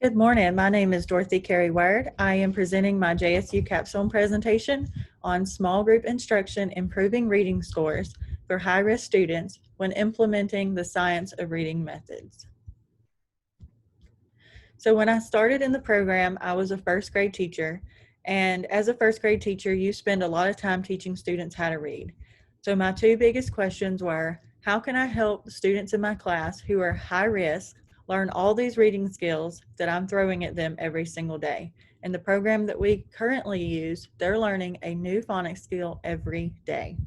Good morning. My name is Dorothy Carey Ward. I am presenting my JSU capstone presentation on small group instruction improving reading scores for high-risk students when implementing the science of reading methods. So when I started in the program, I was a first grade teacher. And as a first grade teacher, you spend a lot of time teaching students how to read. So my two biggest questions were, how can I help the students in my class who are high risk learn all these reading skills that I'm throwing at them every single day? In the program that we currently use, they're learning a new phonics skill every day.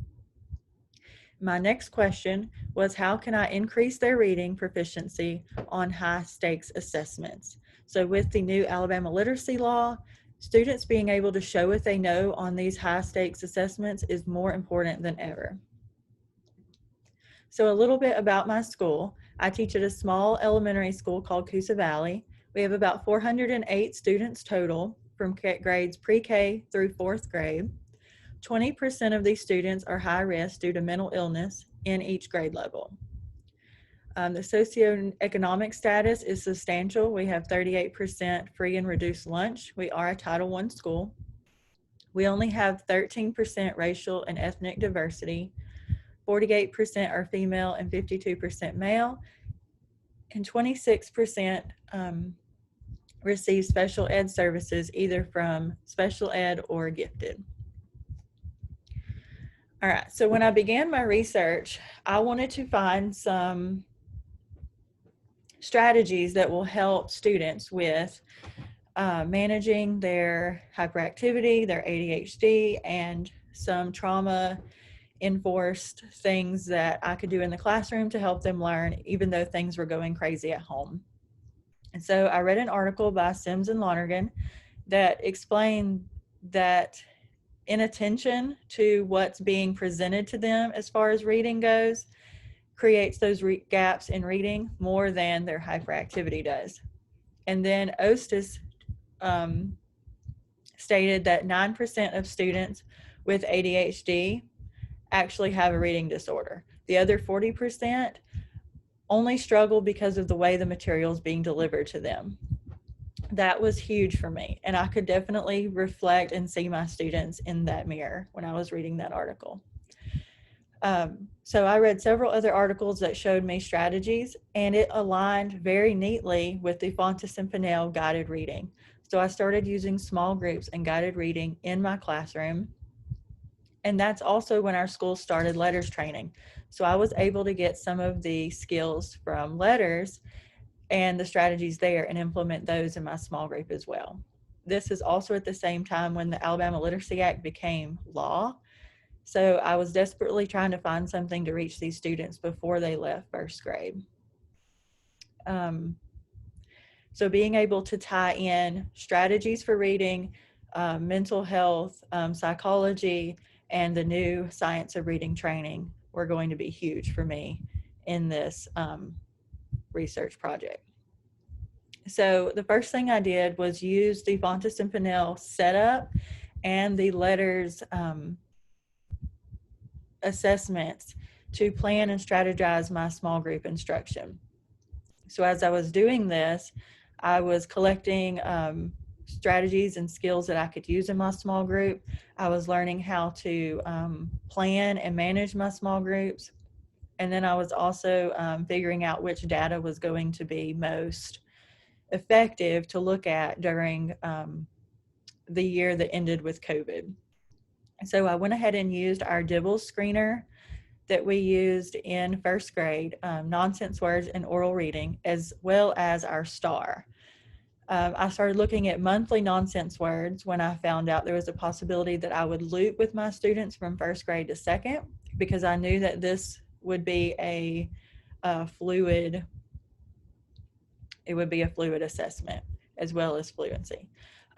My next question was, how can I increase their reading proficiency on high stakes assessments? So with the new Alabama literacy law, students being able to show what they know on these high stakes assessments is more important than ever. So a little bit about my school. I teach at a small elementary school called Coosa Valley. We have about 408 students total from grades pre-K through fourth grade. 20% of these students are high risk due to mental illness in each grade level. The socioeconomic status is substantial. We have 38% free and reduced lunch. We are a Title I school. We only have 13% racial and ethnic diversity. 48% are female and 52% male. And 26% receive special ed services either from special ed or gifted. All right, so when I began my research, I wanted to find some strategies that will help students with managing their hyperactivity, their ADHD, and some trauma-enforced things that I could do in the classroom to help them learn, even though things were going crazy at home. And so I read an article by Sims and Lonergan that explained that inattention to what's being presented to them as far as reading goes creates those gaps in reading more than their hyperactivity does. And then Ostis stated that 9% of students with ADHD actually have a reading disorder. The other 40% only struggle because of the way the material is being delivered to them. That was huge for me, and I could definitely reflect and see my students in that mirror when I was reading that article. So I read several other articles that showed me strategies, and it aligned very neatly with the Fontes and Pinnell guided reading. So I started using small groups and guided reading in my classroom. And that's also when our school started letters training. So I was able to get some of the skills from letters and the strategies there and implement those in my small group as well. This is also at the same time when the Alabama Literacy Act became law. So I was desperately trying to find something to reach these students before they left first grade. So being able to tie in strategies for reading, mental health, psychology, and the new science of reading training were going to be huge for me in this research project. So the first thing I did was use the Fontes and Pinnell setup and the letters assessments to plan and strategize my small group instruction. So as I was doing this, I was collecting strategies and skills that I could use in my small group. I was learning how to plan and manage my small groups. And then I was also figuring out which data was going to be most effective to look at during the year that ended with COVID. So I went ahead and used our DIBELS screener that we used in first grade, nonsense words and oral reading, as well as our STAR. I started looking at monthly nonsense words when I found out there was a possibility that I would loop with my students from first grade to second, because I knew that this would be a fluid assessment as well as fluency.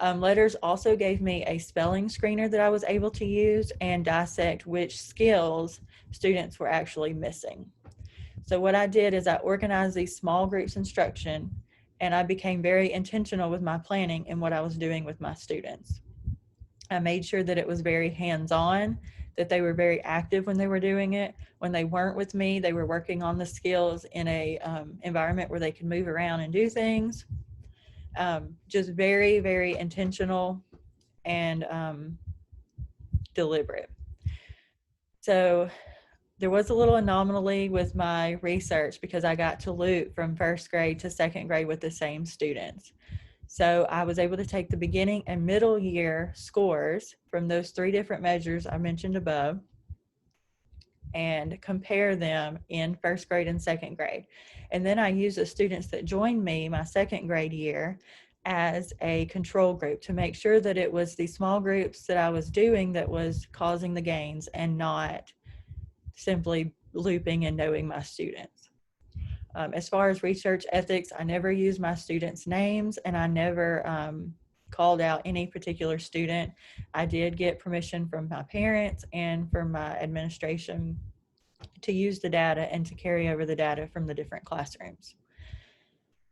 Letters also gave me a spelling screener that I was able to use and dissect which skills students were actually missing. So what I did is I organized these small groups instruction, and I became very intentional with my planning and what I was doing with my students. I made sure that it was very hands-on, that they were very active when they were doing it. When they weren't with me, they were working on the skills in a environment where they could move around and do things. Just very, very intentional and deliberate. So there was a little anomaly with my research because I got to loop from first grade to second grade with the same students. So I was able to take the beginning and middle year scores from those 3 different measures I mentioned above and compare them in first grade and second grade. And then I used the students that joined me my second grade year as a control group to make sure that it was the small groups that I was doing that was causing the gains and not simply looping and knowing my students. As far as research ethics, I never used my students' names and I never called out any particular student. I did get permission from my parents and from my administration to use the data and to carry over the data from the different classrooms.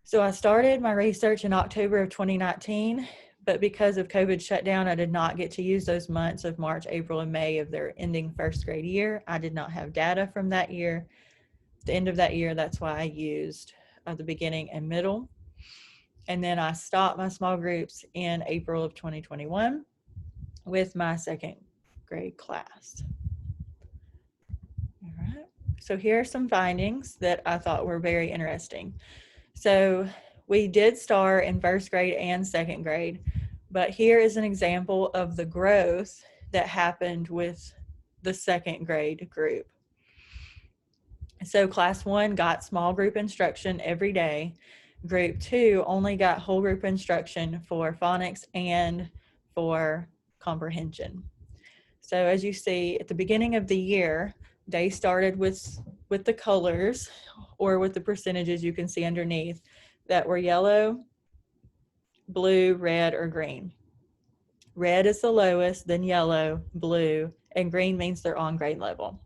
So I started my research in October of 2019, but because of COVID shutdown, I did not get to use those months of March, April, and May of their ending first grade year. I did not have data from that year. The end of that year, that's why I used the beginning and middle. And then I stopped my small groups in April of 2021 with my second grade class. All right. So here are some findings that I thought were very interesting. So we did start in first grade and second grade, but here is an example of the growth that happened with the second grade group. So class 1 got small group instruction every day. Group 2 only got whole group instruction for phonics and for comprehension. So as you see at the beginning of the year, they started with the colors or with the percentages you can see underneath that were yellow, blue, red, or green. Red is the lowest, then yellow, blue, and green means they're on grade level.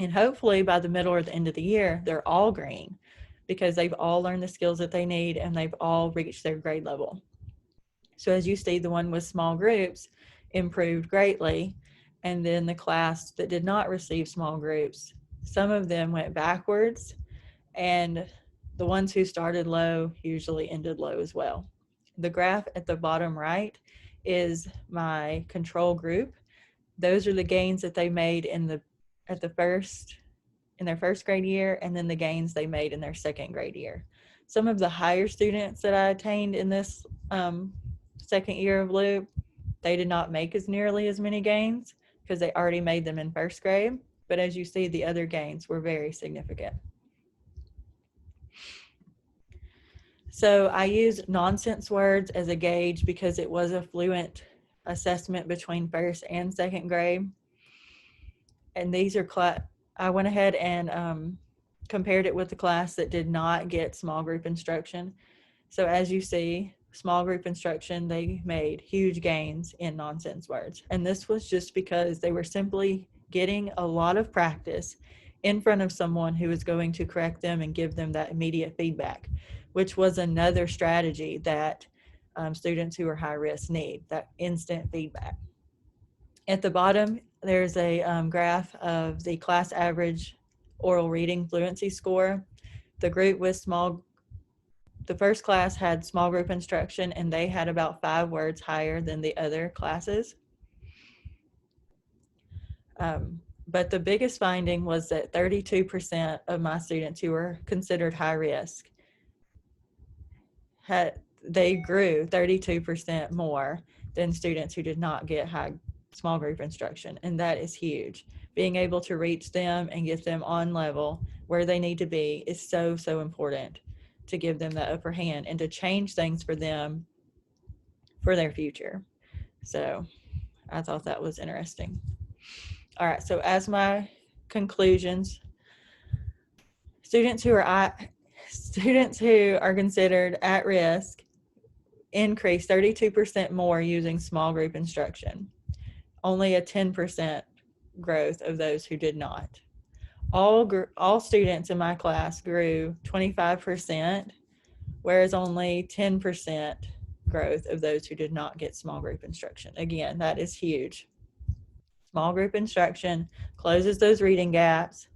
And hopefully by the middle or the end of the year, they're all green because they've all learned the skills that they need and they've all reached their grade level. So as you see, the one with small groups improved greatly. And then the class that did not receive small groups, some of them went backwards, and the ones who started low usually ended low as well. The graph at the bottom right is my control group. Those are the gains that they made in their first grade year, and then the gains they made in their second grade year. Some of the higher students that I attained in this second year of loop, they did not make as nearly as many gains because they already made them in first grade. But as you see, the other gains were very significant. So I used nonsense words as a gauge because it was a fluent assessment between first and second grade. And these are I went ahead and compared it with the class that did not get small group instruction. So as you see, small group instruction, they made huge gains in nonsense words. And this was just because they were simply getting a lot of practice in front of someone who was going to correct them and give them that immediate feedback, which was another strategy that students who are high risk need, that instant feedback. At the bottom, there's a graph of the class average oral reading fluency score. The group with the first class had small group instruction and they had about 5 words higher than the other classes. But the biggest finding was that 32% of my students who were considered high risk they grew 32% more than students who did not get small group instruction. And that is huge. Being able to reach them and get them on level where they need to be is so, so important to give them that upper hand and to change things for them for their future. So I thought that was interesting. All right, so as my conclusions, students who are considered at risk increased 32% more using small group instruction. Only a 10% growth of those who did not. All students in my class grew 25%, whereas only 10% growth of those who did not get small group instruction. Again, that is huge. Small group instruction closes those reading gaps,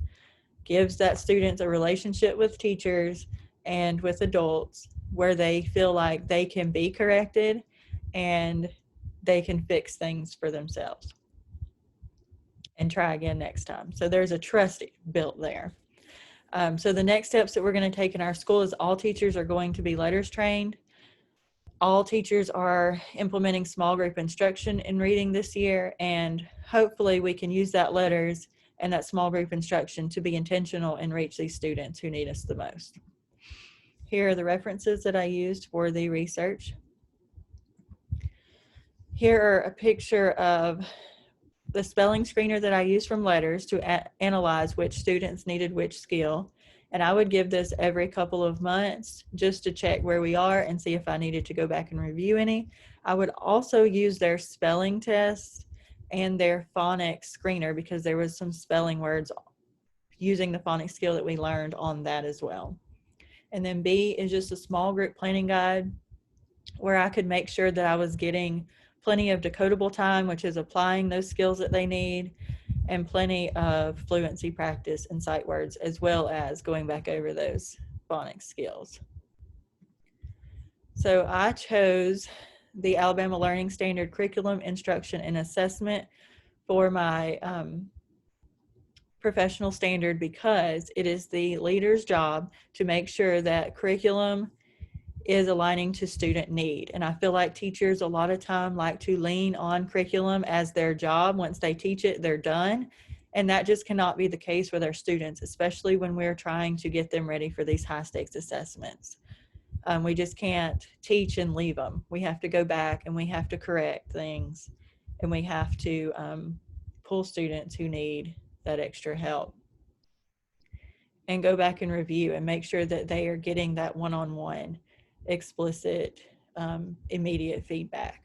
gives that student a relationship with teachers and with adults where they feel like they can be corrected and they can fix things for themselves and try again next time. So there's a trust built there. So the next steps that we're going to take in our school is all teachers are going to be LETRS trained. All teachers are implementing small group instruction in reading this year, and hopefully we can use that LETRS and that small group instruction to be intentional and reach these students who need us the most. Here are the references that I used for the research. Here are a picture of the spelling screener that I used from LETRS to analyze which students needed which skill. And I would give this every couple of months just to check where we are and see if I needed to go back and review any. I would also use their spelling tests and their phonics screener because there was some spelling words using the phonics skill that we learned on that as well. And then B is just a small group planning guide where I could make sure that I was getting plenty of decodable time, which is applying those skills that they need, and plenty of fluency practice and sight words, as well as going back over those phonics skills. So I chose the Alabama Learning Standard Curriculum, Instruction, and Assessment for my professional standard because it is the leader's job to make sure that curriculum is aligning to student need. And I feel like teachers a lot of time like to lean on curriculum as their job. Once they teach it, they're done. And that just cannot be the case with our students, especially when we're trying to get them ready for these high stakes assessments. We just can't teach and leave them. We have to go back and we have to correct things, and we have to pull students who need that extra help and go back and review and make sure that they are getting that one-on-one explicit immediate feedback.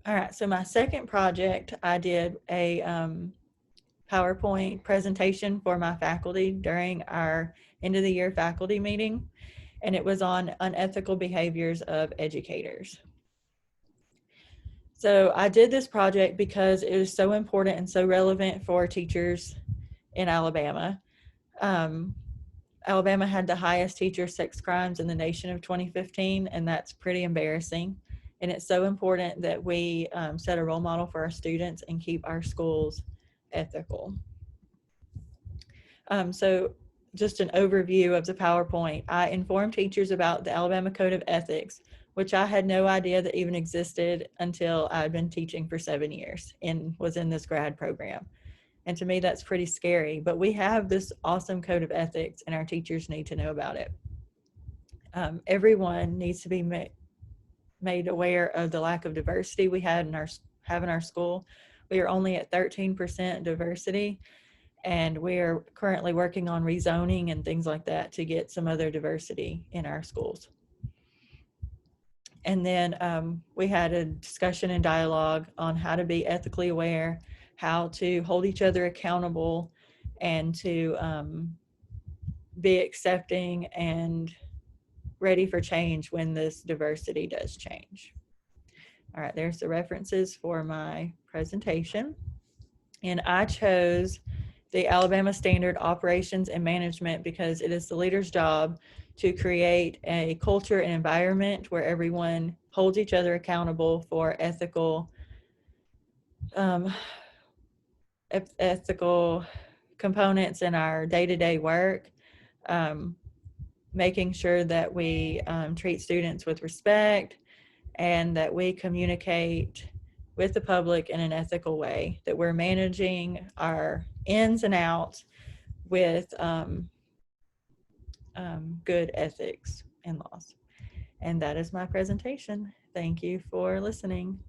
All right, so my second project, I did a PowerPoint presentation for my faculty during our end of the year faculty meeting, and it was on unethical behaviors of educators. So I did this project because it was so important and so relevant for teachers in Alabama. Alabama had the highest teacher sex crimes in the nation of 2015, and that's pretty embarrassing. And it's so important that we set a role model for our students and keep our schools ethical. So just an overview of the PowerPoint. I informed teachers about the Alabama Code of Ethics, which I had no idea that even existed until I'd been teaching for 7 years and was in this grad program. And to me, that's pretty scary. But we have this awesome code of ethics, and our teachers need to know about it. Everyone needs to be made aware of the lack of diversity we have in our school. We are only at 13% diversity, and we are currently working on rezoning and things like that to get some other diversity in our schools. And then we had a discussion and dialogue on how to be ethically aware, how to hold each other accountable, and to be accepting and ready for change when this diversity does change. All right, there's the references for my presentation. And I chose the Alabama Standard Operations and Management because it is the leader's job to create a culture and environment where everyone holds each other accountable for ethical components in our day-to-day work, making sure that we treat students with respect and that we communicate with the public in an ethical way, that we're managing our ins and outs with good ethics and laws. And that is my presentation. Thank you for listening.